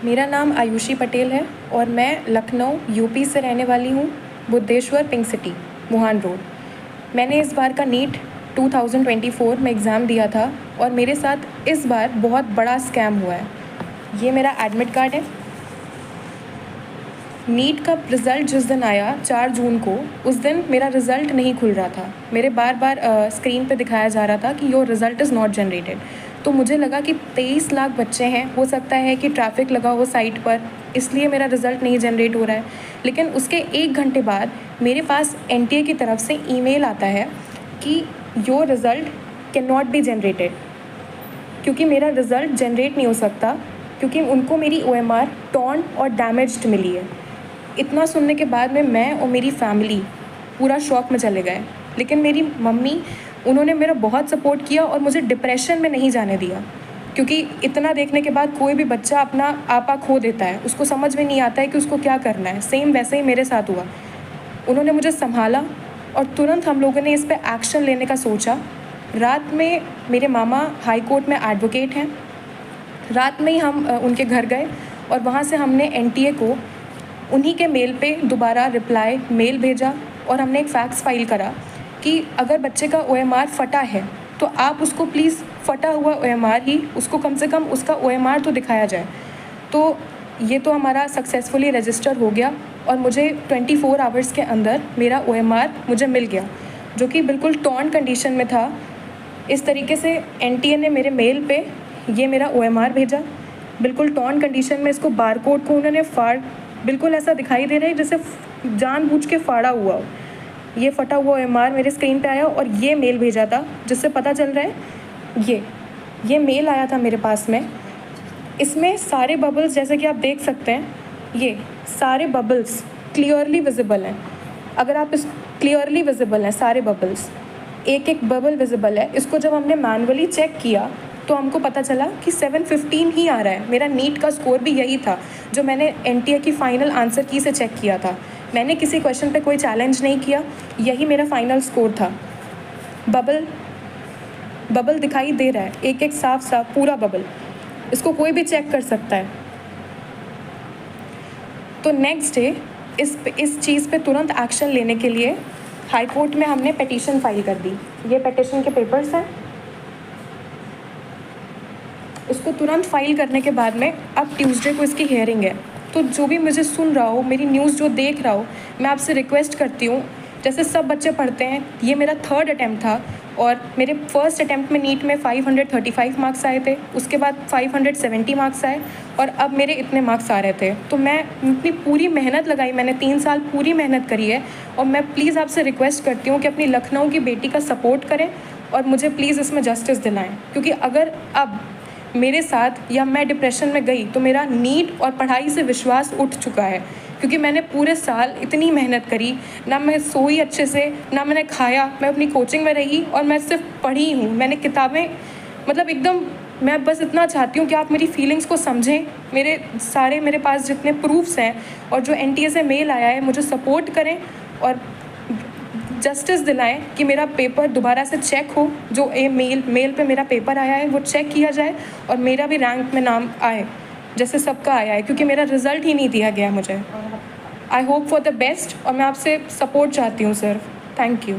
मेरा नाम आयुषी पटेल है और मैं लखनऊ यूपी से रहने वाली हूँ, बुद्धेश्वर पिंक सिटी, मुहान रोड। मैंने इस बार का नीट 2024 में एग्ज़ाम दिया था और मेरे साथ इस बार बहुत बड़ा स्कैम हुआ है। ये मेरा एडमिट कार्ड है। नीट का रिज़ल्ट जिस दिन आया 4 जून को, उस दिन मेरा रिज़ल्ट नहीं खुल रहा था। मेरे बार बार स्क्रीन पे दिखाया जा रहा था कि your result is not generated. तो मुझे लगा कि 23 लाख बच्चे हैं, हो सकता है कि ट्रैफिक लगा हो साइट पर, इसलिए मेरा रिज़ल्ट नहीं जनरेट हो रहा है। लेकिन उसके 1 घंटे बाद मेरे पास एनटीए की तरफ से ईमेल आता है कि your result can not be generated, क्योंकि मेरा रिज़ल्ट जनरेट नहीं हो सकता, क्योंकि उनको मेरी OMR टॉर्न और डैमेज्ड मिली है। इतना सुनने के बाद में मैं और मेरी फैमिली पूरा शॉक में चले गए। लेकिन मेरी मम्मी, उन्होंने मेरा बहुत सपोर्ट किया और मुझे डिप्रेशन में नहीं जाने दिया, क्योंकि इतना देखने के बाद कोई भी बच्चा अपना आपा खो देता है, उसको समझ में नहीं आता है कि उसको क्या करना है। सेम वैसे ही मेरे साथ हुआ। उन्होंने मुझे संभाला और तुरंत हम लोगों ने इस पर एक्शन लेने का सोचा। रात में मेरे मामा हाई कोर्ट में एडवोकेट हैं। रात में ही हम उनके घर गए और वहाँ से हमने एनटीए को उन्हीं के मेल पे दोबारा रिप्लाई मेल भेजा और हमने एक फैक्स फाइल करा कि अगर बच्चे का OMR फटा है तो आप उसको प्लीज़ फटा हुआ OMR ही, उसको कम से कम उसका OMR तो दिखाया जाए। तो ये तो हमारा सक्सेसफुली रजिस्टर हो गया और मुझे 24 आवर्स के अंदर मेरा OMR मुझे मिल गया, जो कि बिल्कुल टॉर्न कंडीशन में था। इस तरीके से एनटीए ने मेरे मेल पे ये मेरा OMR भेजा, बिल्कुल टॉर्न कंडीशन में। इसको बारकोड को उन्होंने बिल्कुल ऐसा दिखाई दे रहा है जैसे जानबूझ के फाड़ा हुआ हो। ये फटा हुआ OMR मेरे स्क्रीन पे आया और ये मेल भेजा था, जिससे पता चल रहा है ये मेल आया था मेरे पास में। इसमें सारे बबल्स, जैसे कि आप देख सकते हैं, ये सारे बबल्स क्लियरली विजिबल हैं। अगर आप इस क्लियरली विजिबल हैं सारे बबल्स, एक एक बबल विजिबल है। इसको जब हमने मैनुअली चेक किया तो हमको पता चला कि 715 ही आ रहा है। मेरा नीट का स्कोर भी यही था जो मैंने एनटीए की फ़ाइनल आंसर की से चेक किया था। मैंने किसी क्वेश्चन पे कोई चैलेंज नहीं किया, यही मेरा फाइनल स्कोर था। बबल दिखाई दे रहा है, एक एक साफ साफ पूरा बबल, इसको कोई भी चेक कर सकता है। तो नेक्स्ट डे इस चीज़ पे तुरंत एक्शन लेने के लिए हाई कोर्ट में हमने पिटीशन फाइल कर दी। ये पिटीशन के पेपर्स हैं। इसको तुरंत फाइल करने के बाद में अब ट्यूसडे को इसकी हियरिंग है। तो जो भी मुझे सुन रहा हो, मेरी न्यूज़ जो देख रहा हो, मैं आपसे रिक्वेस्ट करती हूँ, जैसे सब बच्चे पढ़ते हैं, ये मेरा 3rd अटैम्प्ट था और मेरे फर्स्ट अटैम्प्ट में नीट में 535 मार्क्स आए थे, उसके बाद 570 मार्क्स आए और अब मेरे इतने मार्क्स आ रहे थे। तो मैं अपनी पूरी मेहनत लगाई, मैंने 3 साल पूरी मेहनत करी है और मैं प्लीज़ आपसे रिक्वेस्ट करती हूँ कि अपनी लखनऊ की बेटी का सपोर्ट करें और मुझे प्लीज़ इसमें जस्टिस दिलाएँ, क्योंकि अगर अब मेरे साथ या मैं डिप्रेशन में गई तो मेरा नीट और पढ़ाई से विश्वास उठ चुका है, क्योंकि मैंने पूरे साल इतनी मेहनत करी, ना मैं सोई अच्छे से, ना मैंने खाया, मैं अपनी कोचिंग में रही और मैं सिर्फ पढ़ी हूँ। मैंने किताबें, मतलब एकदम, मैं बस इतना चाहती हूँ कि आप मेरी फीलिंग्स को समझें। मेरे पास जितने प्रूफ्स हैं और जो एनटीए से मेल आया है, मुझे सपोर्ट करें और जस्टिस दिलाएं कि मेरा पेपर दोबारा से चेक हो। जो मेल पे मेरा पेपर आया है वो चेक किया जाए और मेरा भी रैंक में नाम आए जैसे सबका आया है, क्योंकि मेरा रिज़ल्ट ही नहीं दिया गया मुझे। I hope for the best और मैं आपसे सपोर्ट चाहती हूँ सर। Thank you.